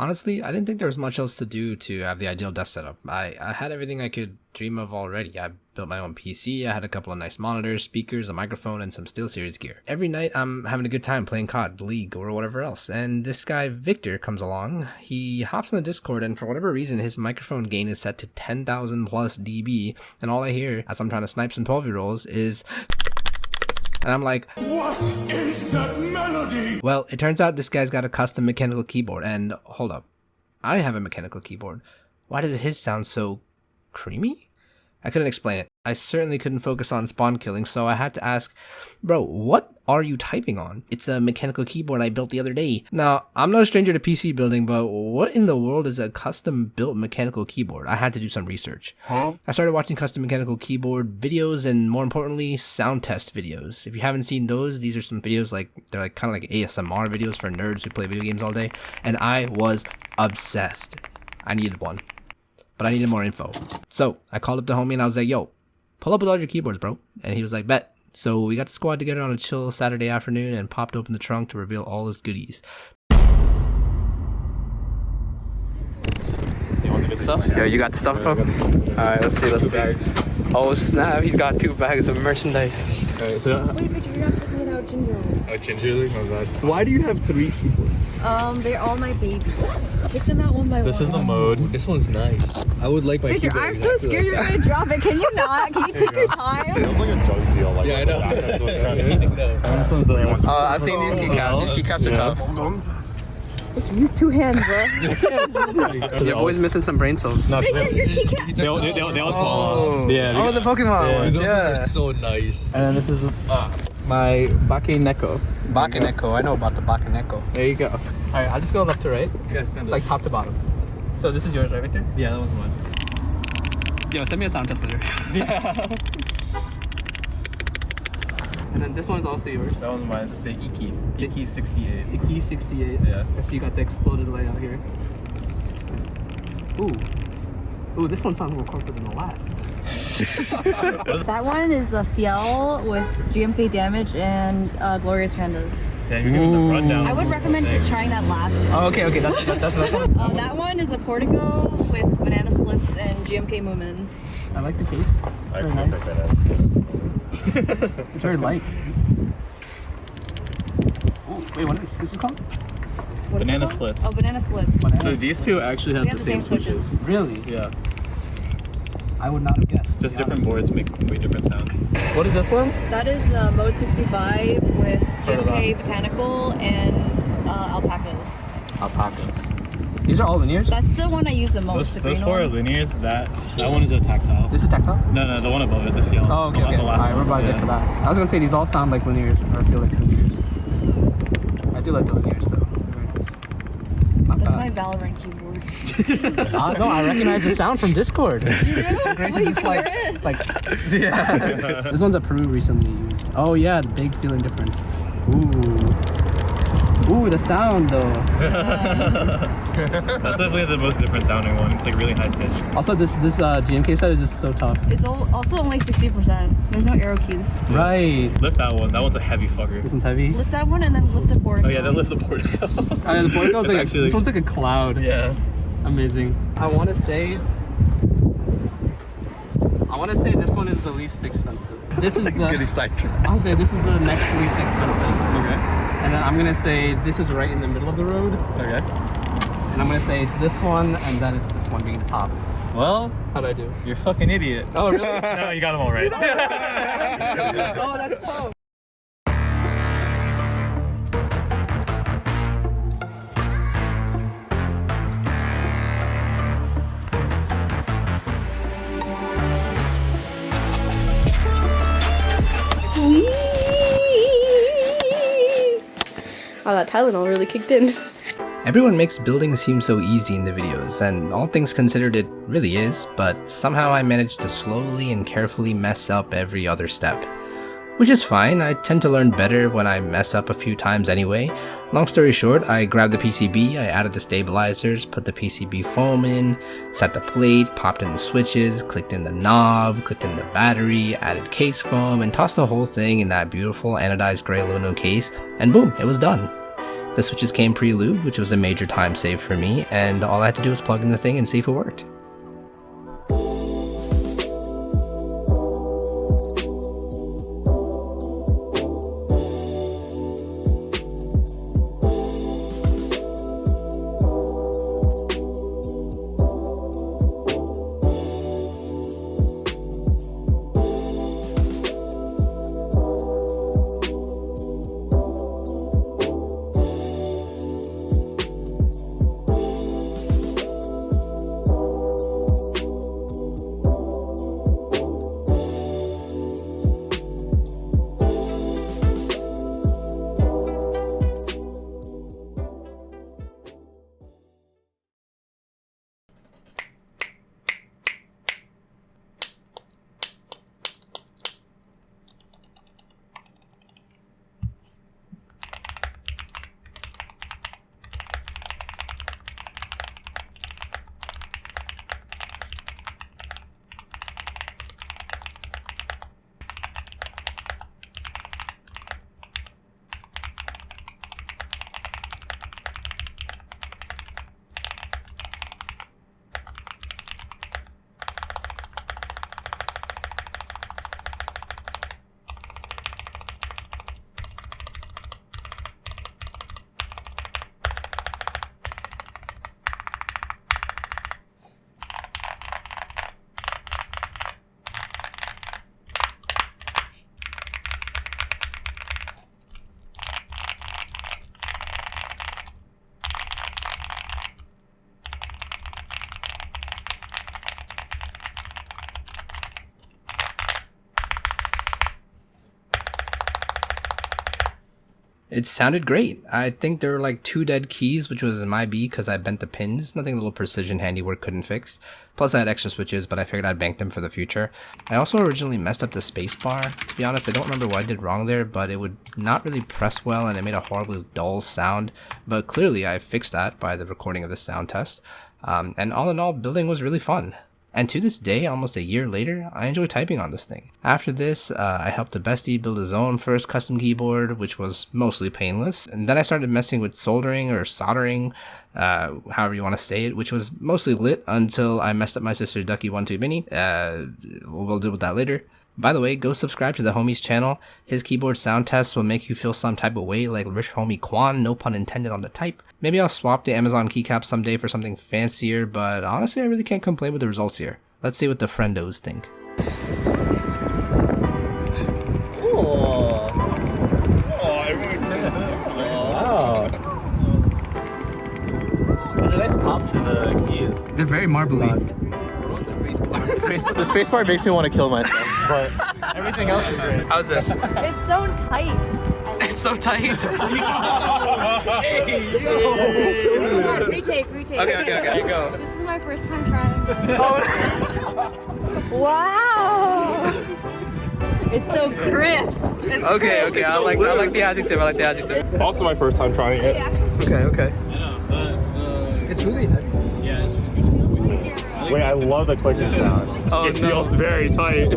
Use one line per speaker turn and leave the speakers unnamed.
Honestly, I didn't think there was much else to do to have the ideal desk setup. I had everything I could dream of already. I built my own PC, I had a couple of nice monitors, speakers, a microphone, and some SteelSeries gear. Every night I'm having a good time playing COD, League, or whatever else, and this guy Viktor comes along. He hops on the Discord, and for whatever reason his microphone gain is set to 10,000 plus dB, and all I hear as I'm trying to snipe some 12-year-olds is... And I'm like, what is that melody? Well, it turns out this guy's got a custom mechanical keyboard, and hold up, I have a mechanical keyboard. Why does his sound so creamy? I couldn't explain it. I certainly couldn't focus on spawn killing, so I had to ask, bro, what are you typing on? It's a mechanical keyboard I built the other day. Now, I'm no stranger to PC building, but what in the world is a custom built mechanical keyboard? I had to do some research. I started watching custom mechanical keyboard videos and, more importantly, sound test videos. If you haven't seen those, these are some videos they're like kind of like ASMR videos for nerds who play video games all day, and I was obsessed. I needed one, but I needed more info. So I called up the homie and I was like, yo, pull up with all your keyboards, bro. And he was like, bet. So we got the squad together on a chill Saturday afternoon and popped open the trunk to reveal all his goodies.
You want the good stuff?
Yo, you got the stuff, bro? Alright, let's see. Oh snap, he's got 2 bags of merchandise.
Alright, so...
Wait, Victor, you're not taking it out gingerly.
Oh, gingerly? My bad. Why do you have 3 keyboards?
They're all my babies. Take them out one by one.
This is the mode. Ooh, this one's nice. I would like my
Victor,
keyboard.
I'm so scared you're gonna drop it. Can you not? Can you take your time?
It was like a drug deal. Like,
yeah, I know. This one's the one.
I've seen these keycaps. These keycaps are tough.
Use 2 hands, bro.
You're always missing some brain cells.
No,
Victor, your keycap.
they all fall off. Yeah.
Oh, the Pokemon ones,
those
yeah.
are so nice. And then this is my Bakeneko.
Bakeneko, I know about the Bakeneko.
There you go. Alright, I'll just go left to right. Yeah, like top to bottom. So this is yours, right, Victor? Yeah, that was mine.
Yo, send me a sound test later.
Yeah.
And then this one's also yours.
That was mine. It's the Iki 68.
Iki 68.
Yeah.
So you got the exploded layout here. Ooh, this one sounds more corporate than the last.
That one is a Fiel with GMK damage and glorious handles.
Damn, you're giving the rundown.
I would recommend trying that last.
Oh, okay, that's the one.
That one is a Portico with banana splits and GMK Moomin.
I like the case. It's very nice. It's very light. Oh, wait, what's it called?
What is
Banana
it called?
splits.
Oh, banana splits.
So these two actually have
We
the same switches.
Really?
Yeah.
I would not have guessed.
Just different boards make way different sounds.
What is this one?
That is Mode 65 with GMK Botanical and alpacas.
Alpacas. These are all linears?
That's the one I use the most.
Those 4 are linears. That one is a tactile.
This is tactile?
No, the one above it, the Fiel.
Oh, okay.
The last
Alright, we're about to get to that. I was gonna say these all sound like linears, or feel like linears. I do like the linears though. Very nice. Not
That's
bad.
my Valorant keyboard.
No, I recognize the sound from Discord.
You do?
Grace
Wait,
is just like,
Yeah.
this one's a Peru recently used. Oh yeah, the big feeling difference. Ooh, the sound though.
That's definitely the most different sounding one. It's like really high pitched.
Also, this GMK set is just so tough.
It's also only 60%. There's no arrow keys.
Yeah.
Right.
Lift that one. That one's a heavy fucker.
This one's heavy.
Lift that one and then lift the Portico.
Oh yeah, then lift the Portico.
The Portico's like
actually,
this one's like a cloud.
Yeah.
Amazing. I want to say this one is the least expensive. This is the.
Getting sidetracked.
I'll say this is the next least expensive. Okay. And then I'm gonna say this is right in the middle of the road.
Okay.
And I'm gonna say it's this one, and then it's this one being the top.
Well,
How'd I do?
you're a fucking idiot.
Oh really?
No, you got them all right.
Oh, that's tough.
Oh, that Tylenol really kicked in.
Everyone makes building seem so easy in the videos, and all things considered it really is, but somehow I managed to slowly and carefully mess up every other step. Which is fine, I tend to learn better when I mess up a few times anyway. Long story short, I grabbed the PCB, I added the stabilizers, put the PCB foam in, set the plate, popped in the switches, clicked in the knob, clicked in the battery, added case foam, and tossed the whole thing in that beautiful anodized gray aluminum case, and boom, it was done. The switches came pre-lubed, which was a major time save for me, and all I had to do was plug in the thing and see if it worked. It sounded great. I think there were like 2 dead keys, which was my B because I bent the pins. Nothing a little precision handiwork couldn't fix. Plus I had extra switches, but I figured I'd bank them for the future. I also originally messed up the spacebar. To be honest, I don't remember what I did wrong there, but it would not really press well and it made a horribly dull sound. But clearly I fixed that by the recording of the sound test. And all in all, building was really fun. And to this day, almost a year later, I enjoy typing on this thing. After this, I helped a bestie build his own first custom keyboard, which was mostly painless. And then I started messing with soldering or soldering, however you want to say it, which was mostly lit until I messed up my sister Ducky12 Mini. We'll deal with that later. By the way, go subscribe to the homie's channel. His keyboard sound tests will make you feel some type of way like rich homie Quan, no pun intended on the type. Maybe I'll swap the Amazon keycap someday for something fancier, but honestly I really can't complain with the results here. Let's see what the friendos think.
Wow. There's a nice pop to the keys.
They're very marbly.
The spacebar makes me want to kill myself, but everything else is great.
How's it?
It's so tight.
It's so tight.
Retake.
Okay. You go.
This is my first time trying. Wow. It's so crisp. It's
Okay.
crisp.
I like the adjective.
Also my first time trying it.
Okay. It's really heavy.
Wait, I love the clicking sound.
Oh,
It feels very tight.